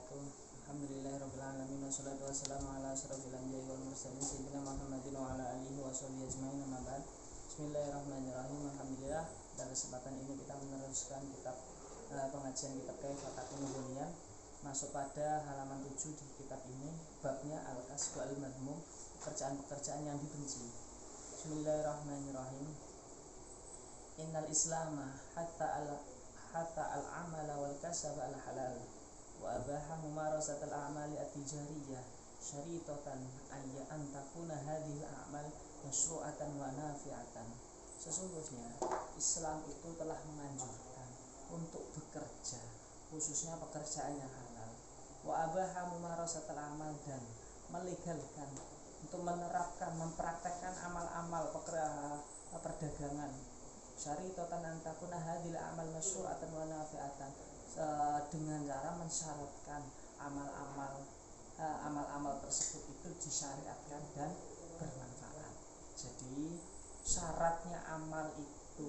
wabarakatuh. Alhamdulillahirabbil alamin wassalatu wassalamu ala asyrofil anbiya'i wal mursalin sayyidina Muhammadin wa ala alihi washabihi ajmain amma ba'd. Bismillahirrahmanirrahim. Alhamdulillah, pada kesempatan ini kita meneruskan pengajian kitab Kaifatatun Nubuwiyah. Masuk pada halaman 7 di kitab ini, babnya al-kasbu al-madmum, pekerjaan-pekerjaan yang dibenci. Bismillahirrahmanirrahim. Innal islama hatta al-amala wal kasaba al-halal wa abaha mumarasat al-a'mali at-tijariyah syaritatan ayya an takuna hadhihi al-a'mal masyru'atan wa nafi'atan. Sesungguhnya Islam itu telah menganjurkan untuk bekerja, khususnya pekerjaan yang halal. Wa abaha mumarasat al-amal, dan melegalkan untuk menerapkan, mempraktekkan amal-amal perdagangan. Syaritatan an takuna hadhihi al-a'mal masyru'atan wa nafi'atan, dengan cara mensyaratkan amal-amal tersebut itu disyariatkan dan bermanfaat. Jadi syaratnya amal itu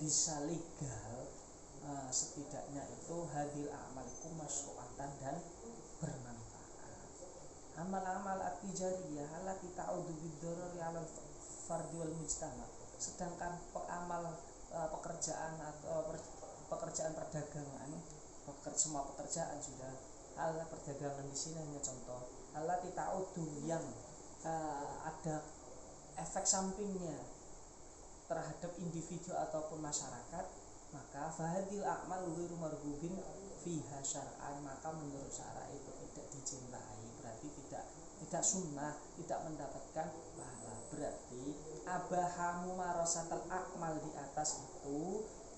bisa legal, setidaknya itu hadil amal itu masyru'atan dan bermanfaat. Amal-amal at-tijariyah allati ta'udu bid-darari 'alal fardi wal mujtama. Sedangkan pekerjaan atau pekerjaan perdagangan, semua pekerjaan sudah alat perdagangan di sini hanya contoh. Allati ta'udu, yang ada efek sampingnya terhadap individu ataupun masyarakat, maka fahadil a'mal ghairu marghubin fiha syar'an, maka menurut syara itu tidak dicintai, berarti tidak sunnah, tidak mendapatkan pahala. Berarti abahamu marasatal akmal di atas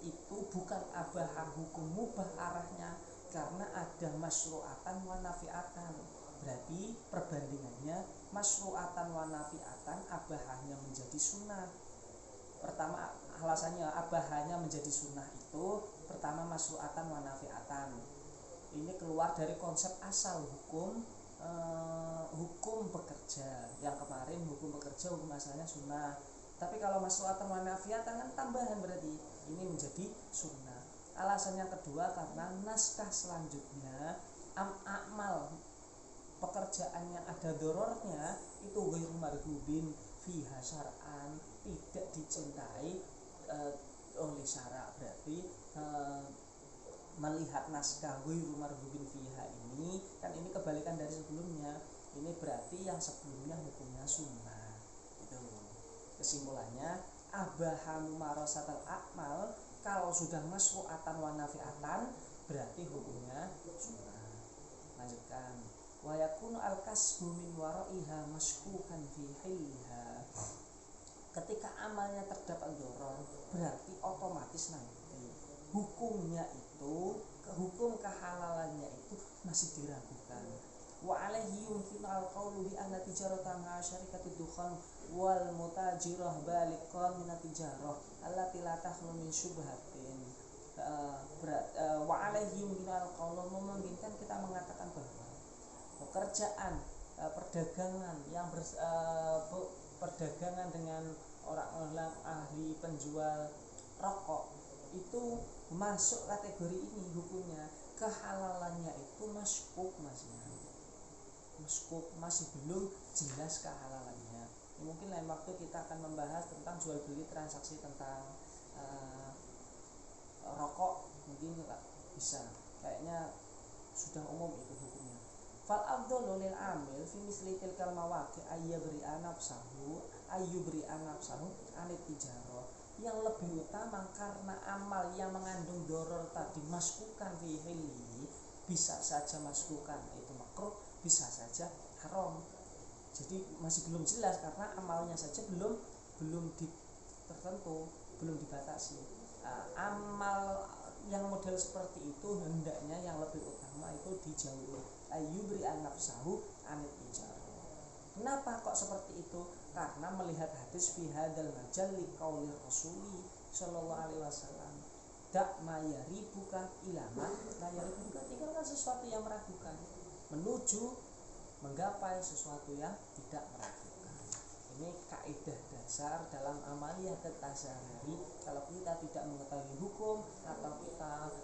itu bukan abaha hukum mubah arahnya, karena ada masyru'atan wa nafi'atan. Berarti perbandingannya masyru'atan wa nafi'atan, abahanya menjadi sunnah. Pertama, alasannya abahanya menjadi sunnah itu pertama masyru'atan wa nafi'atan. Ini keluar dari konsep asal hukum bekerja. Yang kemarin hukum bekerja, hukum asalnya sunnah. Tapi kalau masyru'atan wa nafi'atan kan tambahan, berarti ini menjadi sunnah. Alasan yang kedua karena naskah selanjutnya amal pekerjaan yang ada dorornya itu ghairu marghubin fiha syar'an, tidak dicintai oleh syara'. Berarti melihat naskah ghairu marghubin fiha ini kan ini kebalikan dari sebelumnya. Ini berarti yang sebelumnya hukumnya sunnah. Itu kesimpulannya, abahamu marasatal akmal, kalau sudah masyru'atan wa nafi'atan berarti hukumnya sunnah. Lanjutkan, wa yakunu al-kasbu min wara'iha mashkukan fi hilliha. Ketika amalnya terdapat doror, berarti otomatis nanti hukumnya itu, hukum kehalalannya itu masih diragukan. Wa alaihi yumkinu al-qawlu bi anna tijaratan ma'a syarikatid dukhan wal mutajirah baliqan min tijarah allati la takhlu min syubhatin. Wa alaihi yumkinu al-qawlu, memungkinkan kita mengatakan bahwa pekerjaan perdagangan yang perdagangan dengan orang-orang ahli penjual rokok itu masuk kategori ini hukumnya. Kehalalannya itu masykuk, masih belum jelas kehalalannya. Mungkin lain waktu kita akan membahas tentang jual beli transaksi tentang rokok, mungkin bisa, kayaknya sudah umum itu hukumnya. Fal afdhalu lil amil fi misli tilkal mawaqi ayyubri anafsahu anit tijarah. Yang lebih utama karena amal yang mengandung doror tadi maskukan fi hilli, bisa saja maskukan itu makruh, bisa saja haram. Jadi masih belum jelas karena amalnya saja belum tertentu, belum dibatasi. Amal yang model seperti itu hendaknya yang lebih utama itu dijauhi. Ayyubri an-nafsahu anit tijarah. Kenapa kok seperti itu? Karena melihat hadis fi hadzal majal li qauli Rasuli sallallahu alaihi wasallam, dak mayari buka ilama layari buka, tinggalkan sesuatu yang meragukan menuju menggapai sesuatu yang tidak meragukan. Ini kaidah dasar dalam amaliyah tasawuri. Kalau kita tidak mengetahui hukum atau kita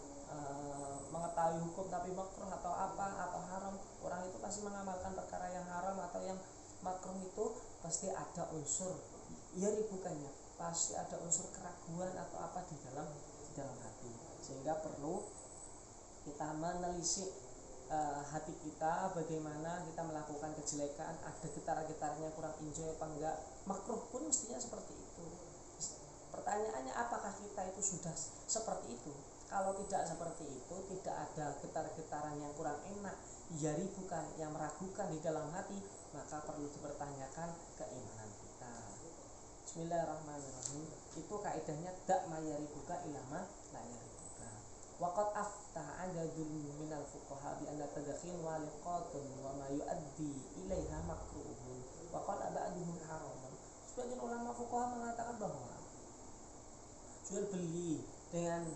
mengetahui hukum tapi makruh atau apa atau haram, orang itu pasti mengamalkan perkara yang haram atau yang makruh itu pasti ada unsur bukannya pasti ada unsur keraguan atau apa di dalam hati, sehingga perlu kita menelisik hati kita, bagaimana kita melakukan kejelekan, ada getar-getarnya kurang enjoy apa enggak. Makruh pun mestinya seperti itu. Pertanyaannya, apakah kita itu sudah seperti itu? Kalau tidak seperti itu, tidak ada getar-getaran yang kurang enak, bukan yang meragukan di dalam hati, maka perlu dipertanyakan keimanan kita. Bismillahirrahmanirrahim. Itu kaidahnya dak mayaribuka ilama la yaribuka. Waqad afta adadun minal fuqaha bi anna tadkhil waliqatun wa ma yuaddi ilaiha makruhun wa qala ba'duhum haram. Sebagian ulama fuqaha mengatakan bahwa jual beli dengan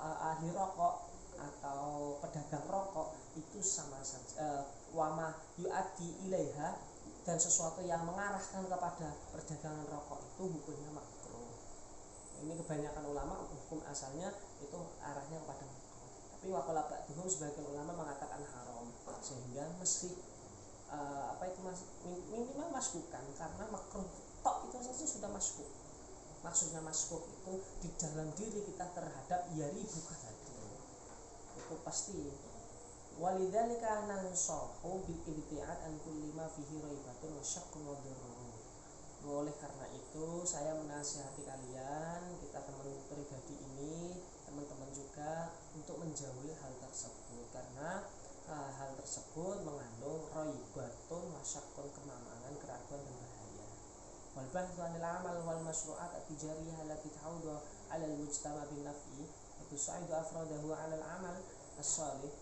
ahli rokok atau pedagang rokok itu sama saja, wama yuaddi ilaiha, dan sesuatu yang mengarahkan kepada perdagangan rokok itu hukumnya makruh. Ini kebanyakan ulama hukum asalnya itu arahnya kepada makruh. Tapi waqala ba'duhum, sebagian ulama mengatakan haram, sehingga mesti minimal maskukan, karena makruh tok itu saja sudah maskuk. Maksudnya maskuk itu di dalam diri kita terhadap bukan tadi. Itu pasti. Walidzalika nansahu bil ibtiad an kulli ma fihi raibatun wa syaqqun wa dhurrun. Oleh karena itu saya menasihati kalian, kita teman pribadi ini, teman-teman juga, untuk menjauhi hal tersebut, karena hal tersebut mengandung raibatun wa syaqqun, kemamangan, keraguan dan bahaya. Wal bahthu 'anil 'amal wal masyru'at at-tijariyah allati ta'udu 'ala al-mujtama' bin naf'i wa tus'idu afradahu 'ala al-'amal as-shalih.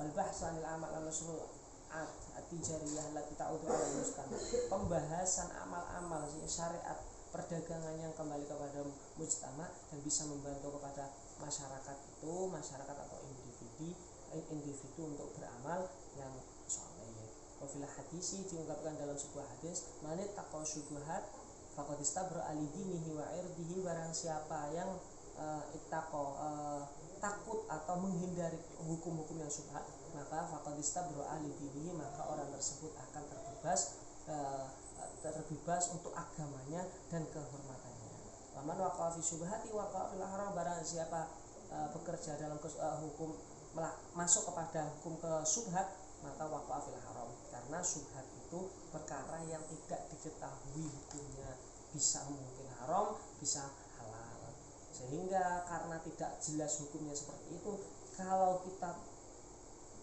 Wal bahthu 'anil 'amal wal masyru'at at-tijariyah allati ta'udu 'ala al-mujtama'. Pembahasan amal-amal syariat perdagangan yang kembali kepada mujtama' dan bisa membantu kepada masyarakat atau individu untuk beramal yang saleh. Wafilah hadisi, diungkapkan dalam sebuah hadis, manit taqwa syubhat faqad istabra ali dinihi wa irdihi. Barang siapa yang takut atau menghindari hukum-hukum yang syubhat, maka faqad istabra ali dinihi, maka orang tersebut akan terbebas untuk agamanya dan kehormatannya. Waman waqa'a fi syubhati waqa'a fil haram. Barang siapa bekerja dalam hukum, masuk kepada hukum ke syubhat, maka waqa'a fil haram, karena syubhat itu perkara yang tidak diketahui hukumnya, bisa mungkin haram, bisa halal, sehingga karena tidak jelas hukumnya seperti itu, kalau kita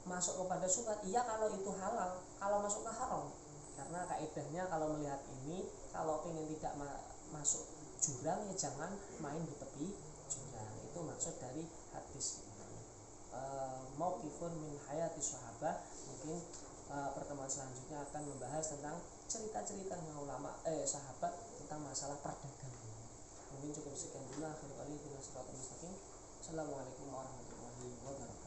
masuk kepada syubhat, kalau itu halal, kalau masuk ke haram. Karena kaidahnya kalau melihat ini, kalau ingin tidak masuk jurang, ya jangan main di tepi jurang. Itu maksud dari hadis ini. Mauqifun min hayati sahabah. Mungkin pertemuan selanjutnya akan membahas tentang cerita-ceritanya ulama sahabat tentang masalah perdagangan. Mungkin cukup sekian dulu. Akhirul kali. Assalamualaikum warahmatullahi wabarakatuh.